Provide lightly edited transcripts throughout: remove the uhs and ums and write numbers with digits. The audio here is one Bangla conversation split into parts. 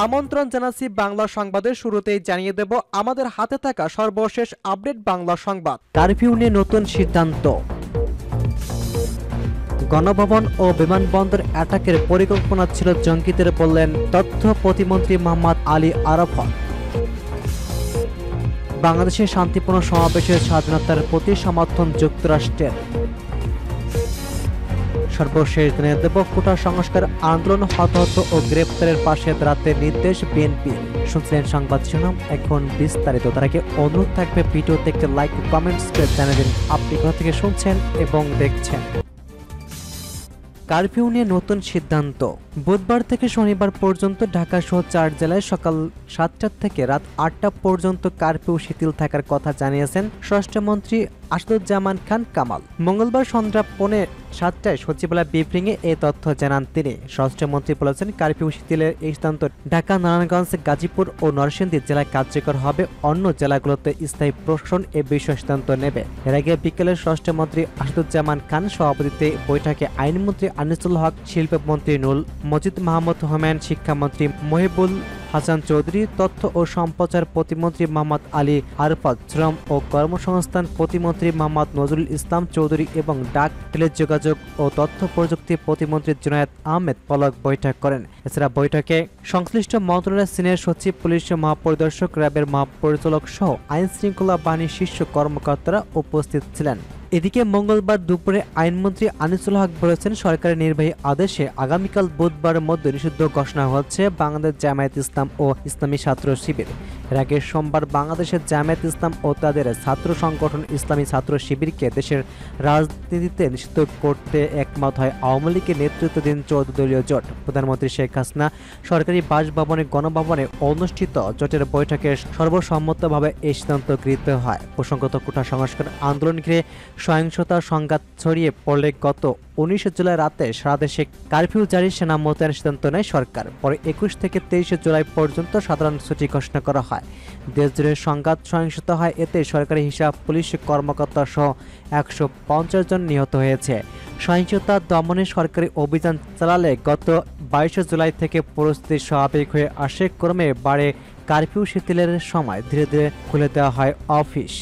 আমন্ত্রণ জানাচ্ছি বাংলা সংবাদের শুরুতেই জানিয়ে দেব আমাদের হাতে থাকা সর্বশেষ আপডেট বাংলা সংবাদ। কারফিউ নিয়ে নতুন সিদ্ধান্ত। গণভবন ও বিমানবন্দর অ্যাটাকের পরিকল্পনা ছিল জঙ্গিদের বললেন তথ্য প্রতিমন্ত্রী মোহাম্মদ আলী আরাফাত। বাংলাদেশের শান্তিপূর্ণ সমাবেশের স্বাধীনতার প্রতি সমর্থন যুক্তরাষ্ট্রের। সর্বশেষ জানিয়ে দেব কোটা সংস্কার আন্দোলন হতাহত ও গ্রেপ্তারের পাশে দাঁড়াতে নির্দেশ বিএনপি। শুনছিলেন সংবাদ শিরোনাম, এখন বিস্তারিত। তার আগে অনুরোধ থাকবে ভিডিওতে একটি লাইক কমেন্টস করে জানিয়ে দিন আপনি কোথা থেকে শুনছেন এবং দেখছেন। কারফিউ নিয়ে নতুন সিদ্ধান্ত। বুধবার থেকে শনিবার পর্যন্ত ঢাকা সহ 4 জেলায় সকাল 7টা থেকে রাত 8টা পর্যন্ত কারফিউ শিথিল থাকার কথা জানিয়েছেন স্বরাষ্ট্রমন্ত্রী আসাদুজ্জামান খান কামাল। মঙ্গলবার সন্ধ্যা 6:45 সচিবালয় ব্রিফিংয়ে এই তথ্য জানান তিনি। স্বরাষ্ট্রমন্ত্রী বলেছেন, কারফিউ শিথিলের এই সিদ্ধান্ত ঢাকা, নারায়ণগঞ্জ, গাজীপুর ও নরসিংদী জেলায় কার্যকর হবে। অন্য জেলাগুলোতে স্থায়ী প্রশাসন এ বিষয়ে সিদ্ধান্ত নেবে। এর আগে বিকেলে স্বরাষ্ট্রমন্ত্রী আসাদুজ্জামান খান সভাপতিত্বে বৈঠকে আইনমন্ত্রী আনিসুল হক, শিল্পমন্ত্রী নুল মজিদ মাহমুদ হোমেন, শিক্ষামন্ত্রী মহিবুল হাসান চৌধুরী, তথ্য ও সম্প্রচার প্রতিমন্ত্রী মোহাম্মদ আলী আরাফাত, শ্রম ও কর্মসংস্থান প্রতিমন্ত্রী মোহাম্মদ নজরুল ইসলাম চৌধুরী এবং ডাক, টেলিযোগাযোগ ও তথ্য প্রযুক্তি প্রতিমন্ত্রী জুনায়েদ আহমেদ পলক বৈঠক করেন। এছাড়া বৈঠকে সংশ্লিষ্ট মন্ত্রণালয়ের সিনিয়র সচিব, পুলিশ মহাপরিদর্শক, র্যাবের মহাপরিচালক সহ আইন শৃঙ্খলা বাহিনীর শীর্ষ কর্মকর্তারা উপস্থিত ছিলেন। এদিকে মঙ্গলবার দুপুরে আইনমন্ত্রী আনিসুল হক বলেছেন, সরকারের নির্বাহী আদেশে আগামীকাল বুধবারের মধ্যে নিষিদ্ধ ঘোষণা হচ্ছে বাংলাদেশ জামায়াত ইসলাম ও ইসলামী ছাত্র শিবির। এর আগে সোমবার বাংলাদেশের জামায়াত ইসলাম ও তাদের ছাত্র সংগঠন ইসলামী ছাত্র শিবিরকে দেশের রাজনীতিতে নিষিদ্ধ করতে একমত হয় আওয়ামী লীগের নেতৃত্বাধীন 14 দলীয় জোট। প্রধানমন্ত্রী শেখ হাসিনা সরকারি বাসভবনে গণভবনে অনুষ্ঠিত জোটের বৈঠকে সর্বসম্মতভাবে এই সিদ্ধান্ত গৃহীত হয়। প্রসঙ্গত, কোটা সংস্কার আন্দোলন ঘিরে সহিংসতা সংঘাত ছড়িয়ে পড়লে গত 19 জুলাই রাতে সারা দেশে কারফিউ জারি, সেনা মোতায়েনের সিদ্ধান্ত নেয় সরকার। পরে 21 থেকে 23 জুলাই পর্যন্ত সাধারণ ছুটি ঘোষণা করা হয়। দেশজুড়ে সংঘাত সহিংসতা হয়, এতে সরকারি হিসাব, পুলিশ কর্মকর্তা সহ 150 জন নিহত হয়েছে। সহিংসতা দমনে সরকারি অভিযান চালালে গত 22 জুলাই থেকে পরিস্থিতি স্বাভাবিক হয়ে আসে। ক্রমে বাড়ে কারফিউ শিথিলের সময়, ধীরে ধীরে খুলে দেওয়া হয় অফিস।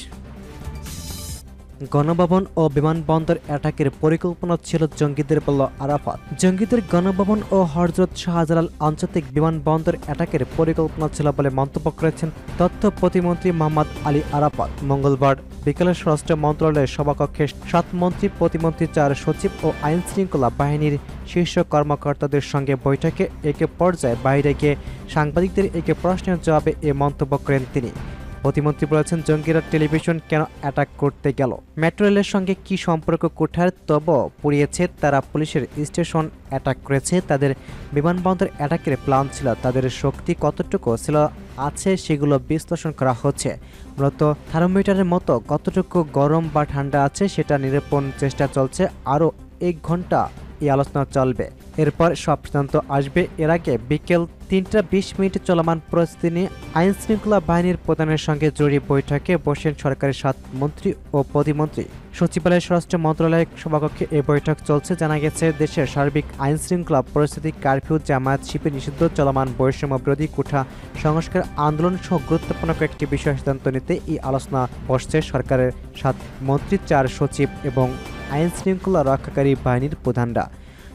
গণভবন ও বিমানবন্দর অ্যাটাকের পরিকল্পনা ছিল জঙ্গিদের বলল আরাফাত। জঙ্গিদের গণভবন ও হযরত শাহজালাল আন্তর্জাতিক বিমানবন্দর অ্যাটাকের পরিকল্পনা ছিল বলে মন্তব্য করেছেন তথ্য প্রতিমন্ত্রী মোহাম্মদ আলী আরাফাত। মঙ্গলবার বিকেলে স্বরাষ্ট্র মন্ত্রণালয়ের সভাকক্ষে 7 মন্ত্রী, প্রতিমন্ত্রী, 4 সচিব ও আইন শৃঙ্খলা বাহিনীর শীর্ষ কর্মকর্তাদের সঙ্গে বৈঠকে একে পর্যায়ে বাইরে গিয়ে সাংবাদিকদের একে প্রশ্নের জবাবে এ মন্তব্য করেন তিনি। প্রতিমন্ত্রী বলেছেন, জঙ্গিরা টেলিভিশন কেন অ্যাটাক করতে গেল, মেট্রো রেলের সঙ্গে কি সম্পর্ক, কোঠার তব পুড়িয়েছে, তারা পুলিশের স্টেশন অ্যাটাক করেছে, তাদের বিমানবন্দর অ্যাটাকের প্ল্যান ছিল, তাদের শক্তি কতটুকু ছিল আছে সেগুলো বিশ্লেষণ করা হচ্ছে। মূলত থার্মোমিটারের মতো কতটুকু গরম বা ঠান্ডা আছে সেটা নিরূপণ চেষ্টা চলছে। আরও 1 ঘন্টা এই আলোচনা চলবে, এরপর সব সিদ্ধান্ত আসবে। এর আগে বিকেল 3:20 চলমান পরিস্থিতি নিয়ে আইন শৃঙ্খলা বাহিনীর প্রধানের সঙ্গে জরুরি বৈঠকে বসেন সরকারের 7 মন্ত্রী ও প্রতিমন্ত্রী। সচিবালয়ের স্বরাষ্ট্র মন্ত্রণালয়ের সভাকক্ষে এই বৈঠক চলছে। জানা গেছে, দেশের সার্বিক আইন শৃঙ্খলা পরিস্থিতি, কারফিউ, জামায়াত শিবির নিষিদ্ধ, চলমান বৈষম্য বিরোধী কোটা সংস্কার আন্দোলন সহ গুরুত্বপূর্ণ কয়েকটি বিষয় সিদ্ধান্ত নিতে এই আলোচনা বসছে সরকারের 7 মন্ত্রী, 4 সচিব এবং আইন শৃঙ্খলা রক্ষাকারী বাহিনীর প্রধানরা।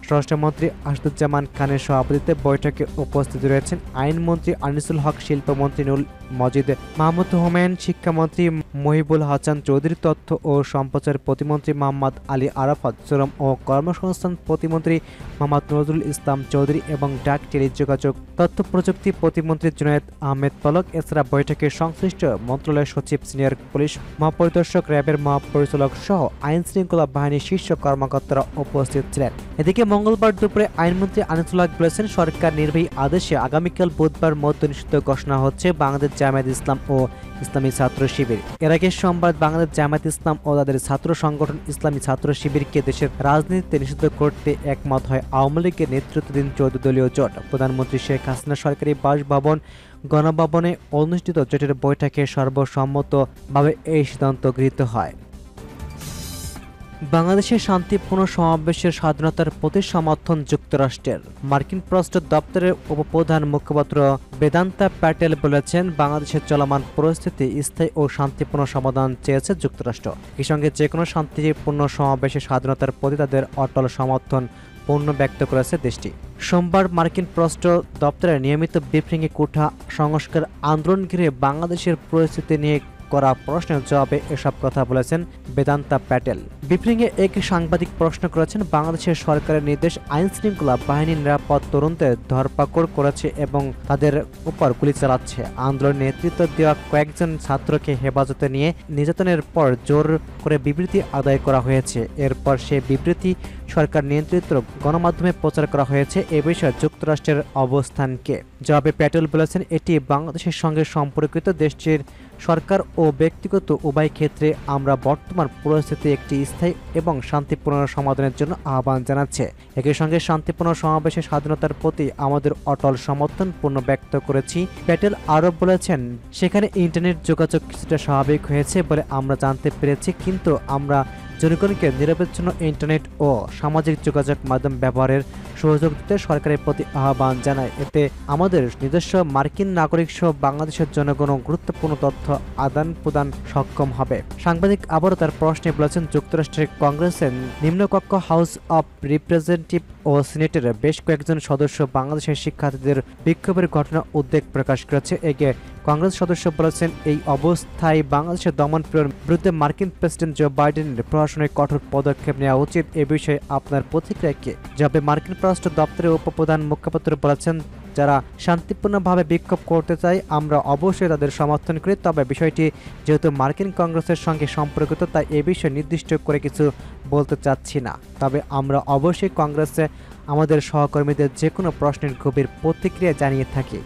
স্বরাষ্ট্রমন্ত্রী আসাদুজ্জামান খানের সভাপতিত্বে বৈঠকে উপস্থিত রয়েছেন আইনমন্ত্রী আনিসুল হক, শিল্পমন্ত্রী নুল মজিদ মাহমুদ হোমেন, শিক্ষামন্ত্রী মহিবুল হাসান চৌধুরী, তথ্য ও সম্প্রচার প্রতিমন্ত্রী মোহাম্মদ আলী আরাফাত, শ্রম ও কর্মসংস্থান প্রতিমন্ত্রী মোহাম্মদ নজরুল ইসলাম চৌধুরী এবং ডাক, টেলিযোগাযোগ, তথ্য প্রযুক্তি প্রতিমন্ত্রী জুনায়েদ আহমেদ পলক। এছাড়া বৈঠকে সংশ্লিষ্ট মন্ত্রণালয়ের সচিব, সিনিয়র পুলিশ মহাপরিদর্শক, র্যাবের মহাপরিচালক সহ আইন শৃঙ্খলা বাহিনীর শীর্ষ কর্মকর্তারা উপস্থিত ছিলেন। এদিকে মঙ্গলবার দুপুরে আইনমন্ত্রী আনিসুল হক বলেছেন, সরকার নির্বাহী আদেশে আগামীকাল বুধবার মধ্য নিষিদ্ধ ঘোষণা হচ্ছে বাংলাদেশ জামায়াত ইসলাম ও ইসলামী ছাত্র শিবির। এর আগে সোমবার বাংলাদেশ জামায়াত ইসলাম ও তাদের ছাত্র সংগঠন ইসলামী ছাত্র শিবিরকে দেশের রাজনীতিতে নিষিদ্ধ করতে একমত হয় আওয়ামী লীগের নেতৃত্বাধীন 14 দলীয় জোট। প্রধানমন্ত্রী শেখ হাসিনা সরকারি বাসভবন গণভবনে অনুষ্ঠিত জোটের বৈঠকে সর্বসম্মতভাবে এই সিদ্ধান্ত গৃহীত হয়। বাংলাদেশের শান্তিপূর্ণ সমাবেশের স্বাধীনতার প্রতি সমর্থন যুক্তরাষ্ট্রের। মার্কিন পররাষ্ট্র দপ্তরের উপপ্রধান মুখপাত্র বেদান্তা প্যাটেল বলেছেন, বাংলাদেশের চলমান পরিস্থিতি স্থায়ী ও শান্তিপূর্ণ সমাধান চেয়েছে যুক্তরাষ্ট্র। এই সঙ্গে যেকোনো শান্তিপূর্ণ সমাবেশের স্বাধীনতার প্রতি তাদের অটল সমর্থন পূর্ণ ব্যক্ত করেছে দেশটি। সোমবার মার্কিন পররাষ্ট্র দপ্তরের নিয়মিত ব্রিফিংয়ে কোঠা সংস্কার আন্দোলন ঘিরে বাংলাদেশের পরিস্থিতি নিয়ে করা প্রশ্নের জবাবে এসব কথা বলেছেন বেদান্তা প্যাটেল। ব্রিফিংয়ে এক সাংবাদিক প্রশ্ন করেছেন, বাংলাদেশের সরকারের নির্দেশ আইন শৃঙ্খলা বাহিনী নিরাপদ তরুণদের ধরপাকড় করেছে এবং তাদের উপর গুলি চালাচ্ছে। আন্দোলনের নেতৃত্ব দেওয়া কয়েকজন ছাত্রকে হেফাজতে নিয়ে নির্যাতনের পর জোর করে বিবৃতি আদায় করা হয়েছে। এরপর সে বিবৃতি সরকার নিয়ন্ত্রিত গণমাধ্যমে প্রচার করা হয়েছে। এ বিষয়ে যুক্তরাষ্ট্রের অবস্থানকে জবাবে প্যাটেল বলেছেন, এটি বাংলাদেশের সঙ্গে সম্পর্কিত। দেশটির সরকার ও ব্যক্তিগত উভয় ক্ষেত্রে আমরা বর্তমান পরিস্থিতি একটি স্থায়ী এবং শান্তিপূর্ণ সমাধানের জন্য আহ্বান জানাচ্ছে। একই সঙ্গে শান্তিপূর্ণ সমাবেশের স্বাধীনতার প্রতি আমাদের অটল সমর্থন পূর্ণ ব্যক্ত করেছি। প্যাটেল আরও বলেছেন, সেখানে ইন্টারনেট যোগাযোগ কিছুটা স্বাভাবিক হয়েছে বলে আমরা জানতে পেরেছি, কিন্তু আমরা জনগণকে নিরবচ্ছিন্ন ইন্টারনেট ও সামাজিক যোগাযোগ মাধ্যম ব্যবহারের সুযোগ দিতে সরকারের প্রতি আহ্বান জানায়। এতে আমাদের নিজস্ব মার্কিন নাগরিক সহ বাংলাদেশের জনগণ গুরুত্বপূর্ণ তথ্য আদান প্রদান সক্ষম হবে। সাংবাদিক আবারও তার প্রশ্নে বলেছেন, যুক্তরাষ্ট্রের কংগ্রেসের নিম্নকক্ষ হাউস অব রিপ্রেজেন্টেটিভ ও সিনেটের বেশ কয়েকজন সদস্য বাংলাদেশের শিক্ষার্থীদের বিক্ষোভের ঘটনা উদ্বেগ প্রকাশ করেছে। একে কংগ্রেস সদস্য বলেছেন, এই অবস্থায় বাংলাদেশের দমনপীড়ন বিরুদ্ধে মার্কিন প্রেসিডেন্ট জো বাইডেনের প্রশাসনের কঠোর পদক্ষেপ নেওয়া উচিত। এ বিষয়ে আপনার প্রতিক্রিয়া কি? যাবে মার্কিন পররাষ্ট্র দপ্তরের উপপ্রধান মুখপাত্র বলেছেন, যারা শান্তিপূর্ণভাবে বিক্ষোভ করতে চায় আমরা অবশ্যই তাদের সমর্থন করি, তবে বিষয়টি যেহেতু মার্কিন কংগ্রেসের সঙ্গে সম্পর্কিত তাই এ বিষয়ে নির্দিষ্ট করে কিছু বলতে চাচ্ছি না। তবে আমরা অবশ্যই কংগ্রেসে আমাদের সহকর্মীদের যে কোনো প্রশ্নের গভীর প্রতিক্রিয়া জানিয়ে থাকি।